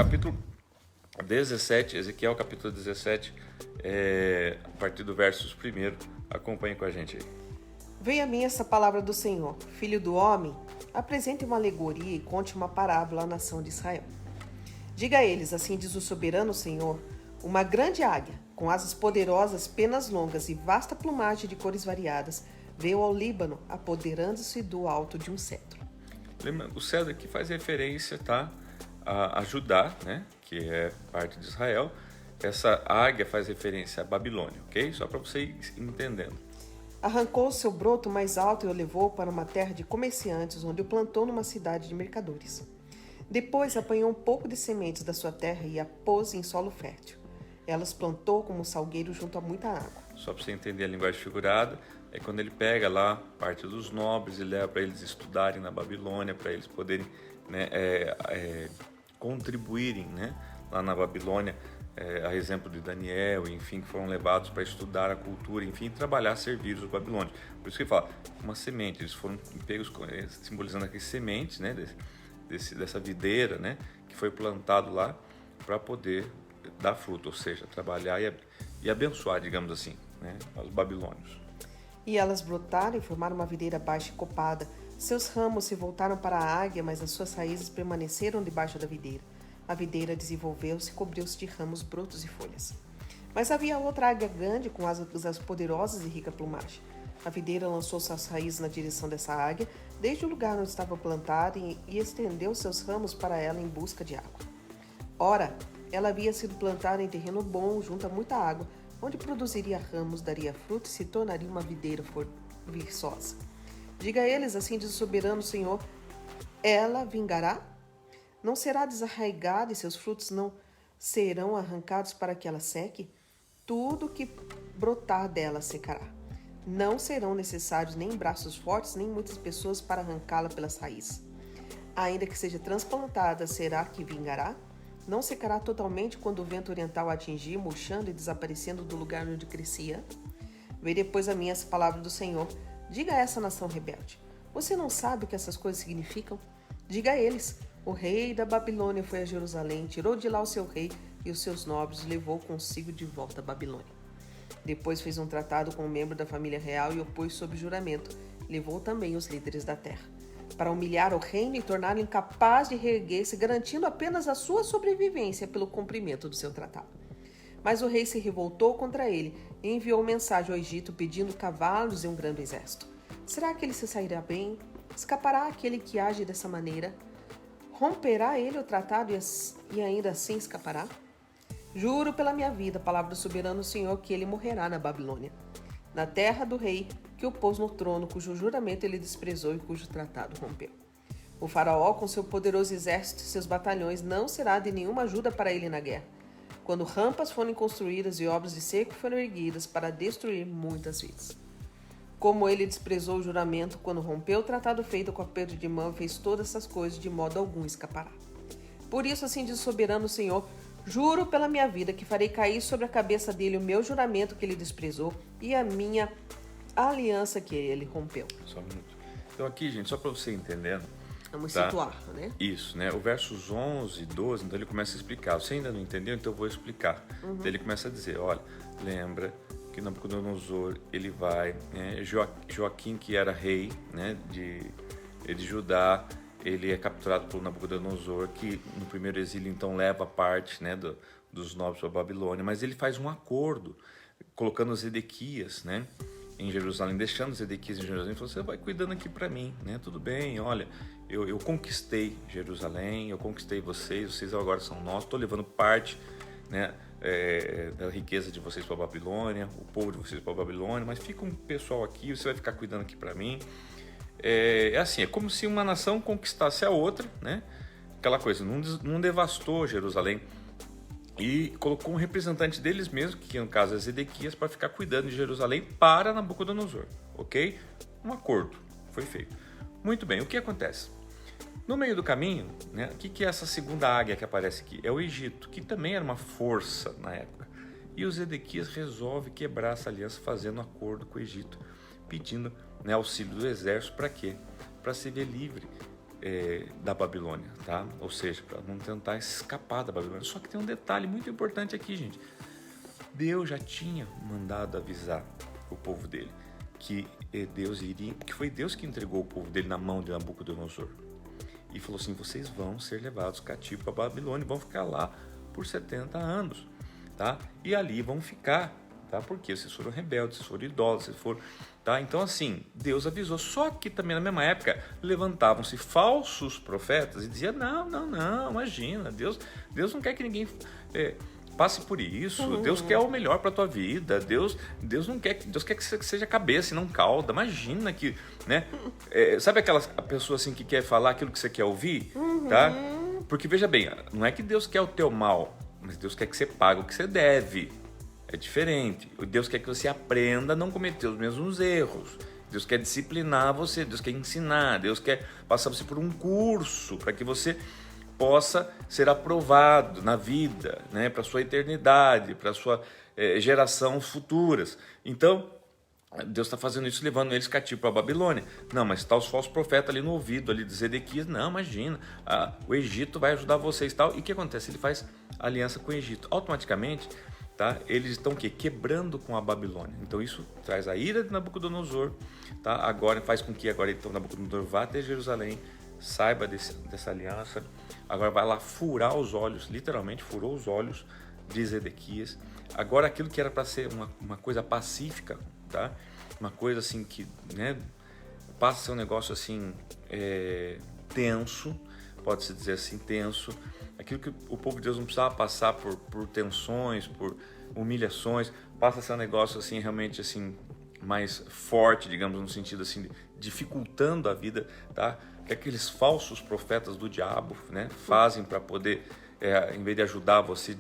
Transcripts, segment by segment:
capítulo 17, Ezequiel capítulo 17, a partir do versos 1, acompanhe com a gente aí. Veio a mim essa palavra do Senhor: Filho do homem, apresente uma alegoria e conte uma parábola à nação de Israel. Diga a eles, assim diz o soberano Senhor, uma grande águia, com asas poderosas, penas longas e vasta plumagem de cores variadas, veio ao Líbano, apoderando-se do alto de um cedro. Lembra, o cedro aqui faz referência, tá, a Judá, né, que é parte de Israel. Essa águia faz referência à Babilônia, ok? Só para você ir entendendo. Arrancou o seu broto mais alto e o levou para uma terra de comerciantes, onde o plantou numa cidade de mercadores. Depois apanhou um pouco de sementes da sua terra e a pôs em solo fértil. Elas plantou como um salgueiro junto a muita água. Só para você entender a linguagem figurada, é quando ele pega lá parte dos nobres e leva para eles estudarem na Babilônia, para eles poderem, né, contribuírem, né, lá na Babilônia, a exemplo de Daniel, enfim, que foram levados para estudar a cultura, enfim, trabalhar, servir os babilônios. Por isso que ele fala, uma semente, eles foram pegos, simbolizando aqui sementes, né, dessa videira, né, que foi plantado lá para poder dar fruto, ou seja, trabalhar e abençoar, digamos assim, né, os babilônios. E elas brotaram e formaram uma videira baixa e copada. Seus ramos se voltaram para a águia, mas as suas raízes permaneceram debaixo da videira. A videira desenvolveu-se e cobriu-se de ramos, brotos e folhas. Mas havia outra águia grande, com asas poderosas e rica plumagem. A videira lançou suas raízes na direção dessa águia, desde o lugar onde estava plantada, e estendeu seus ramos para ela em busca de água. Ora, ela havia sido plantada em terreno bom, junto a muita água, onde produziria ramos, daria fruto e se tornaria uma videira viçosa. Diga a eles, assim diz o soberano Senhor, ela vingará? Não será desarraigada e seus frutos não serão arrancados para que ela seque? Tudo que brotar dela secará. Não serão necessários nem braços fortes, nem muitas pessoas para arrancá-la pelas raízes. Ainda que seja transplantada, será que vingará? Não secará totalmente quando o vento oriental a atingir, murchando e desaparecendo do lugar onde crescia? Veio depois a mim essa palavra do Senhor. Diga a essa nação rebelde. Você não sabe o que essas coisas significam? Diga a eles. O rei da Babilônia foi a Jerusalém, tirou de lá o seu rei e os seus nobres e levou consigo de volta a Babilônia. Depois fez um tratado com um membro da família real e o pôs sob juramento. Levou também os líderes da terra, para humilhar o reino e torná-lo incapaz de reerguer-se, garantindo apenas a sua sobrevivência pelo cumprimento do seu tratado. Mas o rei se revoltou contra ele e enviou mensagem ao Egito pedindo cavalos e um grande exército. Será que ele se sairá bem? Escapará aquele que age dessa maneira? Romperá ele o tratado e ainda assim escapará? Juro pela minha vida, palavra do soberano Senhor, que ele morrerá na Babilônia, na terra do rei que o pôs no trono, cujo juramento ele desprezou e cujo tratado rompeu. O faraó, com seu poderoso exército e seus batalhões, não será de nenhuma ajuda para ele na guerra, quando rampas forem construídas e obras de cerco foram erguidas para destruir muitas vidas. Como ele desprezou o juramento quando rompeu o tratado feito com aperto de mão e fez todas essas coisas, de modo algum escapará. Por isso, assim diz o soberano Senhor, juro pela minha vida que farei cair sobre a cabeça dele o meu juramento que ele desprezou e a minha aliança que ele rompeu. Só um minuto. Então aqui, gente, só para você entendendo. Vamos tá? situar, né? Isso, né? O versos 11 e 12, então ele começa a explicar. Você ainda não entendeu? Então eu vou explicar. Então ele começa a dizer, olha, lembra que Nabucodonosor, ele vai, né? Joaquim, que era rei, né, de Judá, ele é capturado por Nabucodonosor, que no primeiro exílio então leva parte, né, dos nobres para a Babilônia, mas ele faz um acordo, colocando Zedequias, né, em Jerusalém, deixando Zedequias em Jerusalém, falou, você vai cuidando aqui para mim, né, tudo bem, olha, eu conquistei Jerusalém, eu conquistei vocês agora são nossos, estou levando parte, né, da riqueza de vocês para a Babilônia, o povo de vocês para a Babilônia, mas fica um pessoal aqui, você vai ficar cuidando aqui para mim. É assim, é como se uma nação conquistasse a outra, né? Aquela coisa, não devastou Jerusalém e colocou um representante deles mesmos, que no caso é Zedequias, para ficar cuidando de Jerusalém para Nabucodonosor, ok? Um acordo foi feito. Muito bem, o que acontece? No meio do caminho, né, o que é essa segunda águia que aparece aqui? É o Egito, que também era uma força na época. E o Zedequias resolve quebrar essa aliança fazendo um acordo com o Egito, pedindo, né, auxílio do exército para quê? Para se ver livre da Babilônia, tá? Ou seja, para não tentar escapar da Babilônia. Só que tem um detalhe muito importante aqui, gente. Deus já tinha mandado avisar o povo dele que Deus iria, que foi Deus que entregou o povo dele na mão de Nabucodonosor. E falou assim: vocês vão ser levados cativos para a Babilônia, vão ficar lá por 70 anos, tá? E ali vão ficar, tá? Porque vocês foram rebeldes, vocês foram idólatras, vocês foram, tá? Então assim, Deus avisou. Só que também na mesma época levantavam-se falsos profetas e diziam: não, imagina, Deus não quer que ninguém passe por isso. Deus quer o melhor para a tua vida. Deus não quer, Deus quer que você seja cabeça e não cauda. Imagina que, né? Sabe aquela pessoa assim que quer falar aquilo que você quer ouvir, tá? Porque veja bem, não é que Deus quer o teu mal, mas Deus quer que você pague o que você deve. É diferente. Deus quer que você aprenda a não cometer os mesmos erros. Deus quer disciplinar você, Deus quer ensinar, Deus quer passar você por um curso para que você possa ser aprovado na vida, né, para a sua eternidade, para a sua geração futuras. Então, Deus está fazendo isso, levando eles cativos para a Babilônia. Não, mas está os falsos profetas ali no ouvido ali de Zedequias. Não, imagina, o Egito vai ajudar vocês e tal. E o que acontece? Ele faz aliança com o Egito. Automaticamente, tá, eles estão o quê? Quebrando com a Babilônia. Então isso traz a ira de Nabucodonosor, tá? Agora faz com que então Nabucodonosor vá até Jerusalém, saiba dessa aliança. Agora vai lá furar os olhos, literalmente furou os olhos de Zedequias. Agora aquilo que era para ser uma coisa pacífica, tá? Uma coisa assim que, né, passa a ser um negócio assim tenso, pode-se dizer assim, tenso. Aquilo que o povo de Deus não precisava passar por tensões, por humilhações, passa a ser um negócio assim realmente assim mais forte, digamos, no sentido assim, dificultando a vida, tá? Que aqueles falsos profetas do diabo, né, fazem para poder, em vez de ajudar você,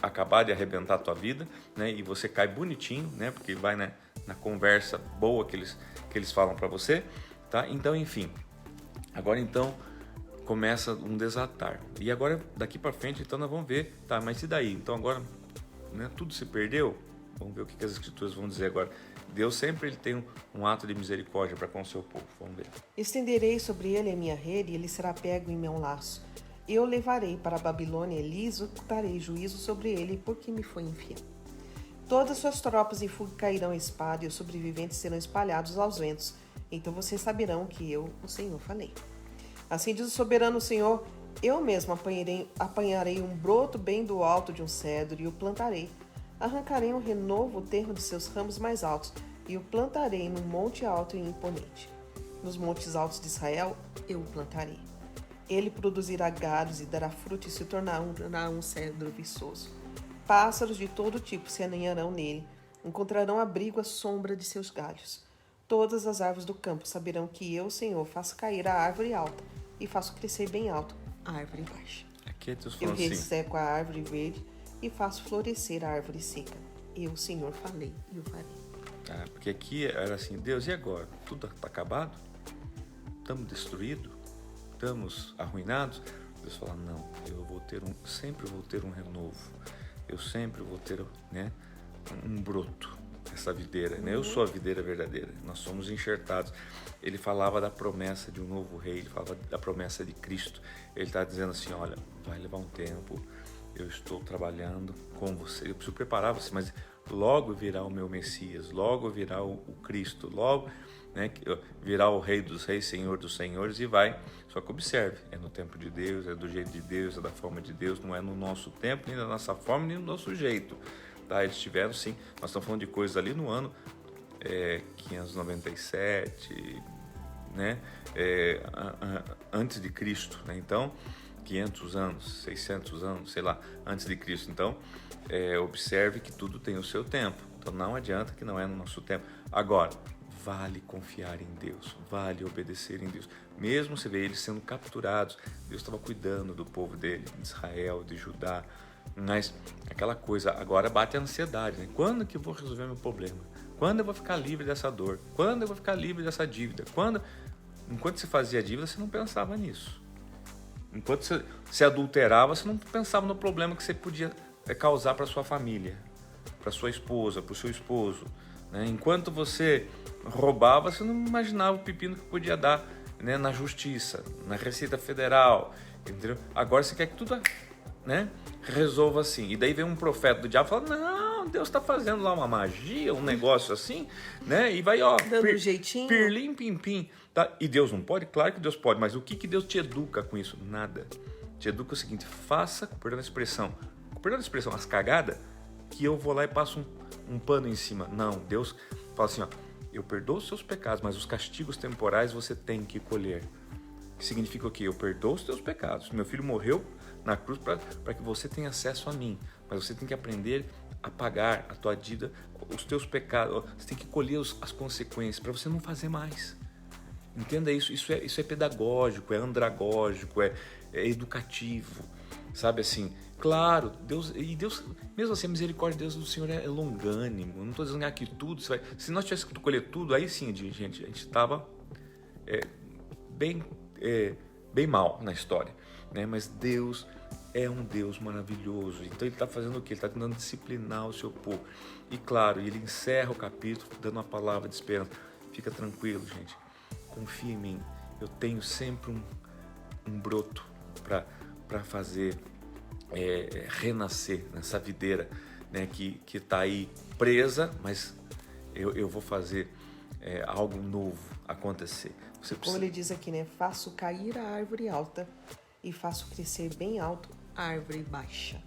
acabar de arrebentar a tua vida, né, e você cai bonitinho, né, porque vai na conversa boa que eles falam para você, tá? Então, enfim, agora então começa um desatar. E agora, daqui para frente, então nós vamos ver, tá, mas e daí? Então agora, né, tudo se perdeu? Vamos ver o que as escrituras vão dizer agora. Deus sempre ele tem um ato de misericórdia para com o seu povo. Vamos ver. Estenderei sobre ele a minha rede e ele será pego em meu laço. Eu o levarei para a Babilônia e lhe executarei juízo sobre ele porque me foi infiel. Todas as suas tropas em fuga cairão à espada e os sobreviventes serão espalhados aos ventos. Então vocês saberão que eu, o Senhor, falei. Assim diz o soberano Senhor: eu mesmo apanharei um broto bem do alto de um cedro e o plantarei. Arrancarei um renovo termo de seus ramos mais altos e o plantarei num monte alto e imponente. Nos montes altos de Israel eu o plantarei. Ele produzirá galhos e dará fruto e se tornará um cedro viçoso. Pássaros de todo tipo se aninharão nele, encontrarão abrigo à sombra de seus galhos. Todas as árvores do campo saberão que eu, Senhor, faço cair a árvore alta e faço crescer bem alto a árvore baixa. Aqui Deus Eu falando assim, resseco a árvore verde e faço florescer a árvore seca. Eu, Senhor, falei e o farei. porque aqui era assim: Deus, e agora? Tudo está acabado? Estamos destruídos? Estamos arruinados? Deus fala: não, sempre vou ter um renovo. Eu sempre vou ter, né, um broto, essa videira, né? Eu sou a videira verdadeira, nós somos enxertados. Ele falava da promessa de um novo rei, ele falava da promessa de Cristo. Ele está dizendo assim: olha, vai levar um tempo, eu estou trabalhando com você, eu preciso preparar você, mas logo virá o meu Messias, logo virá o Cristo, logo, né, virá o Rei dos Reis, Senhor dos Senhores, e vai. Só que observe, é no tempo de Deus, é do jeito de Deus, é da forma de Deus, não é no nosso tempo, nem da nossa forma, nem no nosso jeito. Tá? Eles tiveram, sim, nós estamos falando de coisas ali no ano 597, né, antes de Cristo, né? Então 500 anos, 600 anos, sei lá, antes de Cristo. Então, observe que tudo tem o seu tempo. Então, não adianta que não é no nosso tempo. Agora, vale confiar em Deus, vale obedecer em Deus. Mesmo você vê eles sendo capturados, Deus estava cuidando do povo dele, de Israel, de Judá. Mas aquela coisa, agora bate a ansiedade, né? Quando que eu vou resolver meu problema? Quando eu vou ficar livre dessa dor? Quando eu vou ficar livre dessa dívida? Enquanto você fazia dívida, você não pensava nisso. Enquanto você se adulterava, você não pensava no problema que você podia causar para sua família, para sua esposa, para o seu esposo, né? Enquanto você roubava, você não imaginava o pepino que podia dar né, na justiça, na Receita Federal, entendeu? Agora você quer que tudo, né, resolva assim. E daí vem um profeta do diabo e fala, não, Deus está fazendo lá uma magia, um negócio assim, né? E vai, ó, dando um jeitinho. Pirlim, pim, pim. Tá? E Deus não pode? Claro que Deus pode, mas o que Deus te educa com isso? Nada. Te educa o seguinte, faça, com perdão da expressão, as cagadas, que eu vou lá e passo um pano em cima. Não, Deus fala assim, ó, eu perdoo os seus pecados, mas os castigos temporais você tem que colher. Que significa o quê? Eu perdoo os teus pecados. Meu filho morreu na cruz para que você tenha acesso a mim, mas você tem que aprender a pagar a tua dívida, os teus pecados, você tem que colher as consequências para você não fazer mais. Entenda isso, isso é pedagógico, é andragógico, é educativo, sabe assim? Claro, Deus, mesmo assim, a misericórdia de Deus do Senhor é longânimo. Eu não estou dizendo que tudo, se nós tivéssemos que colher tudo, aí sim, gente, a gente estava bem mal na história, né? Mas Deus é um Deus maravilhoso, então Ele está fazendo o quê? Ele está tentando disciplinar o seu povo. E claro, Ele encerra o capítulo dando uma palavra de esperança. Fica tranquilo, gente. Confia em mim, eu tenho sempre um broto para fazer renascer nessa videira, né, que está aí presa, mas eu vou fazer algo novo acontecer. Como ele diz aqui, né? Faço cair a árvore alta e faço crescer bem alto a árvore baixa.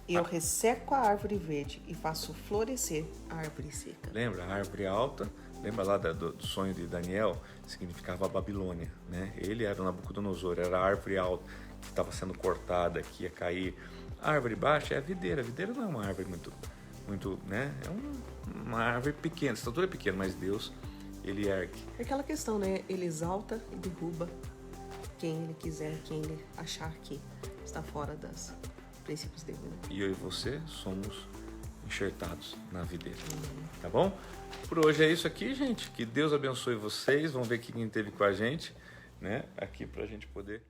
Eu resseco a árvore verde e faço florescer a árvore seca. Lembra? A árvore alta, lembra lá do sonho de Daniel? Significava a Babilônia, né? Ele era o Nabucodonosor, era a árvore alta que estava sendo cortada, que ia cair. A árvore baixa é a videira. A videira não é uma árvore muito, né? É uma árvore pequena, a estatura é pequena, mas Deus, Ele ergue. É aquela questão, né? Ele exalta e derruba quem Ele quiser, quem Ele achar que está fora dos princípios dele, né? E eu e você somos enxertados na videira, tá bom? Por hoje é isso aqui, gente. Que Deus abençoe vocês. Vamos ver quem esteve com a gente, né? Aqui pra gente poder